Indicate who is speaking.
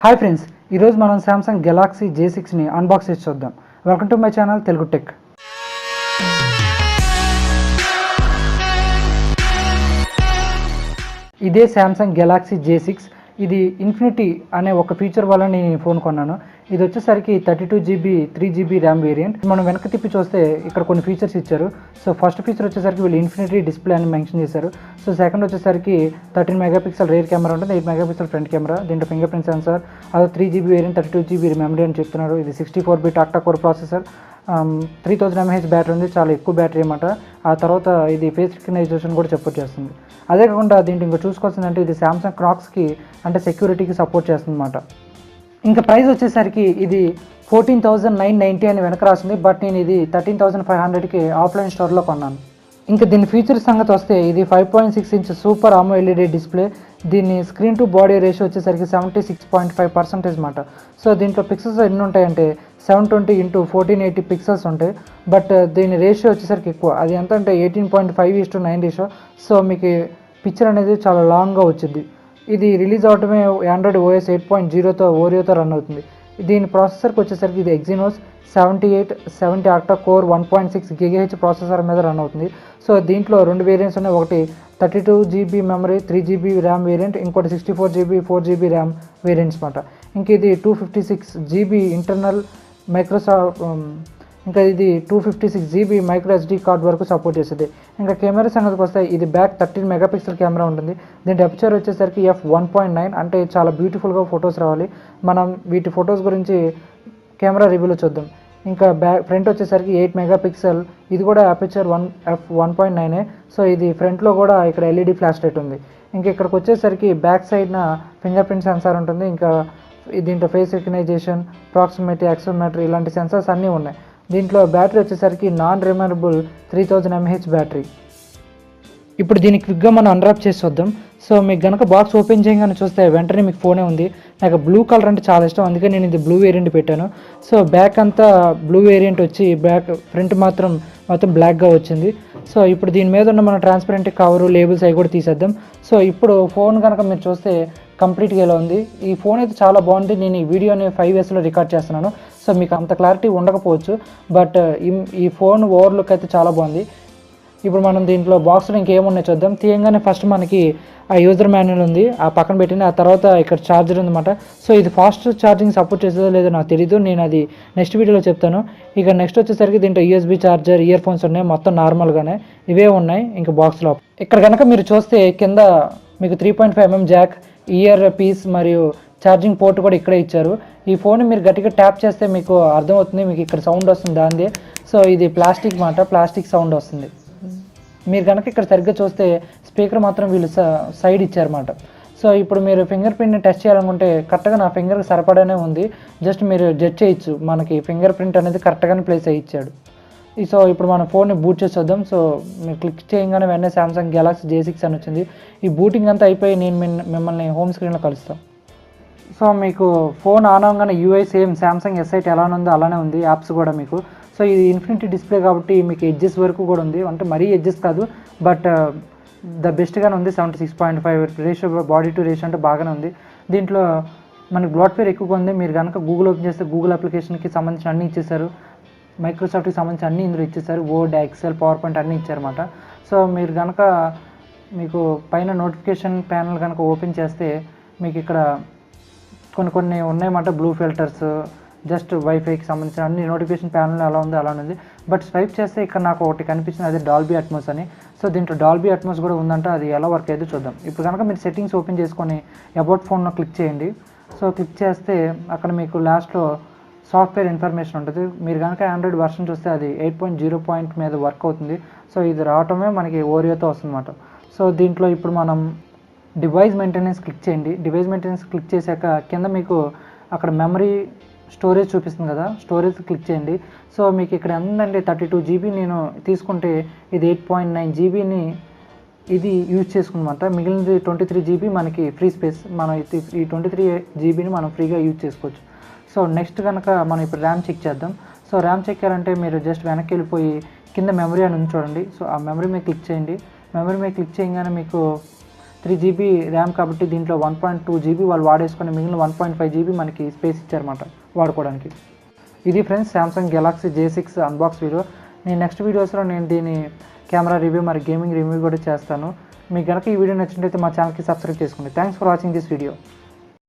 Speaker 1: Hi friends, ఈరోజు మనం Samsung Galaxy J6ని unbox చేసి చూద్దాం. Welcome to my channel Telugu tech. ఇదే సామ్సంగ్ గెలాక్సీ J6. ఇది ఇన్ఫినిటీ అనే ఒక ఫీచర్ వల్ల నేను ఈ ఫోన్ కొన్నాను. ఇది వచ్చేసరికి 32GB 3GB ర్యామ్ వేరియంట్. మనం వెనక్కి తిప్పి చూస్తే ఇక్కడ కొన్ని ఫీచర్స్ ఇచ్చారు. సో ఫస్ట్ ఫీచర్ వచ్చేసరికి వీళ్ళు ఇన్ఫినిటీ డిస్ప్లే అని మెన్షన్ చేశారు. సో సెకండ్ వచ్చేసరికి 13 మెగాపిక్సెల్ రేర్ కెమెరా ఉంటుంది, 8 మెగాపిక్సెల్ ఫ్రంట్ కెమెరా, దీంట్లో ఫింగర్ ప్రింట్ సెన్సార్, అదో 3GB వేరియంట్ 32GB మెమరీ అని చెప్తున్నారు. ఇది 64-bit octa core processor, 3000 mAh battery ఉంది, చాలా ఎక్కువ బ్యాటరీ అన్నమాట. ఆ తర్వాత ఇది ఫేస్ రికగ్నైజేషన్ కూడా సపోర్ట్ చేస్తుంది. అదే కాకుండా దీంట్లో ఇంకా చూసుకోవాల్సిందంటే ఇది సామ్సంగ్ క్రాక్స్కి అంటే సెక్యూరిటీకి సపోర్ట్ చేస్తుంది అన్నమాట. ఇంకా ప్రైస్ వచ్చేసరికి ఇది 14,990 అని వెనక రాసింది, బట్ నేను ఇది 13,500కి ఆఫ్లైన్ స్టోర్లో కొన్నాను. ఇంకా దీని ఫీచర్స్ సంగతి వస్తే ఇది 5.6 ఇంచ్ సూపర్ AMOLED డిస్ప్లే. దీని స్క్రీన్ టు బాడీ రేషియో వచ్చేసరికి 76.5% అన్నమాట. సో దీంట్లో పిక్సెల్స్ ఎన్ని ఉంటాయంటే 720x1480 పిక్సెల్స్ ఉంటాయి, బట్ దీని రేషియో వచ్చేసరికి ఎక్కువ. అది ఎంత అంటే 18.5:9 రేషియో. సో మీకు పిక్చర్ అనేది చాలా లాంగ్గా వచ్చింది. ఇది రిలీజ్ అవడమే ఆండ్రాయిడ్ OS 8.0తో ఓరియోతో రన్ అవుతుంది. దీని ప్రాసెసర్కి వచ్చేసరికి ఇది Exynos 7870 octa core 1.6 GHz processor మీద రన్ అవుతుంది. సో దీంట్లో రెండు వేరియంట్స్ ఉన్నాయి, ఒకటి 32GB memory 3GB RAM variant, ఇంకోటి 64GB 4GB ర్యామ్ వేరియంట్స్ అనమాట. ఇంక ఇది 256GB ఇంటర్నల్ ఇంకా ఇది 256GB మైక్రో SD కార్డ్ వరకు సపోర్ట్ చేస్తుంది. ఇంకా కెమెరా సంగతికి వస్తే ఇది బ్యాక్ 13 మెగాపిక్సెల్ కెమెరా ఉంటుంది. దీని అపర్చర్ వచ్చేసరికి f1.9 అంటే చాలా బ్యూటిఫుల్గా ఫొటోస్ రావాలి. మనం వీటి ఫొటోస్ గురించి కెమెరా రివ్యూలో చూద్దాం. ఇంకా ఫ్రంట్ వచ్చేసరికి 8 మెగాపిక్సెల్, ఇది కూడా అపర్చర్ f1.9. సో ఇది ఫ్రంట్లో కూడా ఇక్కడ LED ఫ్లాష్ లైట్ ఉంది. ఇంకా ఇక్కడికి వచ్చేసరికి బ్యాక్ సైడ్న ఫింగర్ ప్రింట్ సెన్సార్ ఉంటుంది. ఇంకా దీంట్లో ఫేస్ రికగ్నైజేషన్, ప్రాక్సిమిటీ, యాక్సిలెరోమీటర్ ఇలాంటి సెన్సార్స్ అన్నీ ఉన్నాయి. దీంట్లో బ్యాటరీ వచ్చేసరికి నాన్ రిమూవబుల్ 3000 mAh బ్యాటరీ. ఇప్పుడు దీన్ని క్విక్గా మనం అన్రాప్ చేసి చూద్దాం. సో మీకు కనుక బాక్స్ ఓపెన్ చేయగానే చూస్తే వెంటనే మీకు ఫోనే ఉంది. నాకు బ్లూ కలర్ అంటే చాలా ఇష్టం, అందుకే నేను ఇది బ్లూ వేరియంట్ పెట్టాను. సో బ్యాక్ అంతా బ్లూ వేరియంట్ వచ్చి ఫ్రంట్ మొత్తం బ్లాక్గా వచ్చింది. సో ఇప్పుడు దీని మీద ఉన్న మన ట్రాన్స్పరెంట్ కవరు, లేబుల్స్ అవి కూడా తీసేద్దాం. సో ఇప్పుడు ఫోన్ కనుక మీరు చూస్తే కంప్లీట్గా ఎలా ఉంది. ఈ ఫోన్ అయితే చాలా బాగుంది. నేను ఈ వీడియోని 5Sలో రికార్డ్ చేస్తున్నాను, సో మీకు అంత క్లారిటీ ఉండకపోవచ్చు, బట్ ఈ ఫోన్ ఓవర్లుక్ అయితే చాలా బాగుంది. ఇప్పుడు మనం దీంట్లో బాక్స్లో ఇంకేమున్నాయి చూద్దాం. తీయంగానే ఫస్ట్ మనకి ఆ యూజర్ మాన్యువల్ ఉంది, ఆ పక్కన పెట్టింది. ఆ తర్వాత ఇక్కడ ఛార్జర్ ఉందన్నమాట. సో ఇది ఫాస్ట్ ఛార్జింగ్ సపోర్ట్ చేసేదో లేదో నాకు తెలీదు, నేను అది నెక్స్ట్ వీడియోలో చెప్తాను. ఇక నెక్స్ట్ వచ్చేసరికి దీంట్లో USB ఛార్జర్, ఇయర్ ఫోన్స్ ఉన్నాయి, మొత్తం నార్మల్గానే ఇవే ఉన్నాయి. ఇంకా బాక్స్లో ఇక్కడ కనుక మీరు చూస్తే కింద మీకు 3.5mm జాక్, ఇయర్ పీస్ మరియు ఛార్జింగ్ పోర్ట్ కూడా ఇక్కడే ఇచ్చారు. ఈ ఫోన్ మీరు గట్టిగా ట్యాప్ చేస్తే మీకు అర్థమవుతుంది, మీకు ఇక్కడ సౌండ్ వస్తుంది దానిదే. సో ఇది ప్లాస్టిక్ మాట, ప్లాస్టిక్ సౌండ్ వస్తుంది. మీరు కనుక ఇక్కడ సరిగ్గా చూస్తే స్పీకర్ మాత్రం వీళ్ళు సైడ్ ఇచ్చారన్నమాట. సో ఇప్పుడు మీరు ఫింగర్ ప్రింట్ని టెస్ట్ చేయాలనుకుంటే కరెక్ట్గా నా ఫింగర్కి సరిపడానే ఉంది. జస్ట్ మీరు జడ్జ్ చేయొచ్చు, మనకి ఫింగర్ ప్రింట్ అనేది కరెక్ట్గానే ప్లేస్ అయ్యి ఇచ్చాడు. సో ఇప్పుడు మన ఫోన్ని బూట్ చేసి వద్దాం. సో మీరు క్లిక్ చేయగానే వెంటనే సామ్సంగ్ గెలాక్సీ J6 అని వచ్చింది. ఈ బూటింగ్ అంతా అయిపోయి నేను మిమ్మల్ని హోమ్ స్క్రీన్లో కలుస్తాను. సో మీకు ఫోన్ ఆన్ అవ్వగానే UI సేమ్ సామ్సంగ్ S8 ఎలా ఉందో అలానే ఉంది, యాప్స్ కూడా మీకు. సో ఇది ఇన్ఫినిటీ డిస్ప్లే కాబట్టి మీకు ఎడ్జెస్ వరకు కూడా ఉంది, అంటే మరీ ఎడ్జెస్ కాదు, బట్ ద బెస్ట్గానే ఉంది. 76.5 రేషియో, బాడీ టు రేషియో అంటే బాగానే ఉంది. దీంట్లో మనకి బ్లాట్వేర్ ఎక్కువగా ఉంది. మీరు కనుక గూగుల్ ఓపెన్ చేస్తే గూగుల్ అప్లికేషన్కి సంబంధించిన అన్నీ ఇచ్చేసారు, మైక్రోసాఫ్ట్కి సంబంధించి అన్నీ ఇందులో ఇచ్చేసారు, వర్డ్, ఎక్సెల్, పవర్ పాయింట్ అన్నీ ఇచ్చారన్నమాట. సో మీరు కనుక మీకు పైన నోటిఫికేషన్ ప్యానల్ కనుక ఓపెన్ చేస్తే మీకు ఇక్కడ కొన్ని ఉన్నాయన్నమాట. బ్లూ ఫిల్టర్స్, జస్ట్ వైఫైకి సంబంధించిన అన్ని నోటిఫికేషన్ ప్యానల్ ఎలా ఉందో అలానే ఉంది. బట్ స్వైప్ చేస్తే ఇక్కడ నాకు ఒకటి కనిపించింది, అది డాల్బీ అట్మోస్ అని. సో దీంట్లో డాల్బీ అట్మోస్ కూడా ఉందంట, అది ఎలా వర్క్ అయితే చూద్దాం. ఇప్పుడు కనుక మీరు సెట్టింగ్స్ ఓపెన్ చేసుకొని అబౌట్ ఫోన్లో క్లిక్ చేయండి. సో క్లిక్ చేస్తే అక్కడ మీకు లాస్ట్లో సాఫ్ట్వేర్ ఇన్ఫర్మేషన్ ఉంటుంది. మీరు కనుక ఆండ్రాయిడ్ వర్షన్ చూస్తే అది 8.0 మీద వర్క్ అవుతుంది. సో ఇది రావటమే మనకి ఓరియోతో వస్తుందన్నమాట. సో దీంట్లో ఇప్పుడు మనం డివైస్ మెయింటెనెన్స్ క్లిక్ చేయండి. డివైస్ మెయింటెనెన్స్ క్లిక్ చేశాక కింద మీకు అక్కడ మెమరీ స్టోరేజ్ చూపిస్తుంది కదా, స్టోరేజ్ క్లిక్ చేయండి. సో మీకు ఇక్కడ ఏంటంటే 32GB నేను తీసుకుంటే ఇది 8.9GBని ఇది యూజ్ చేసుకున్నమాట. మిగిలినది 23GB మనకి ఫ్రీ స్పేస్. మనం ఈ 23GBని మనం ఫ్రీగా యూజ్ చేసుకోవచ్చు. సో నెక్స్ట్ కనుక మనం ఇప్పుడు ర్యామ్ చెక్ చేద్దాం. సో ర్యామ్ చెక్ చేయాలంటే మీరు జస్ట్ వెనక్కి వెళ్ళిపోయి కింద మెమరీ అని ఉంది చూడండి. సో ఆ మెమరీ మీద క్లిక్ చేయండి. మెమరీ మీద క్లిక్ చేయగానే మీకు 3 GB ర్యామ్ కాబట్టి దీంట్లో 1.2 GB వాళ్ళు వాడేసుకొని మిగిలిన 1.5 GB మనకి స్పేస్ ఇచ్చారన్నమాట వాడుకోవడానికి. ఇది friends Samsung Galaxy J6 unbox video. నేను నెక్స్ట్ వీడియోస్లో నేను దీని కెమెరా రివ్యూ మరి గేమింగ్ రివ్యూ కూడా చేస్తాను. మీకు కనుక ఈ వీడియో నచ్చినట్లయితే మా ఛానల్కి సబ్స్క్రైబ్ చేసుకోండి. Thanks for watching this video.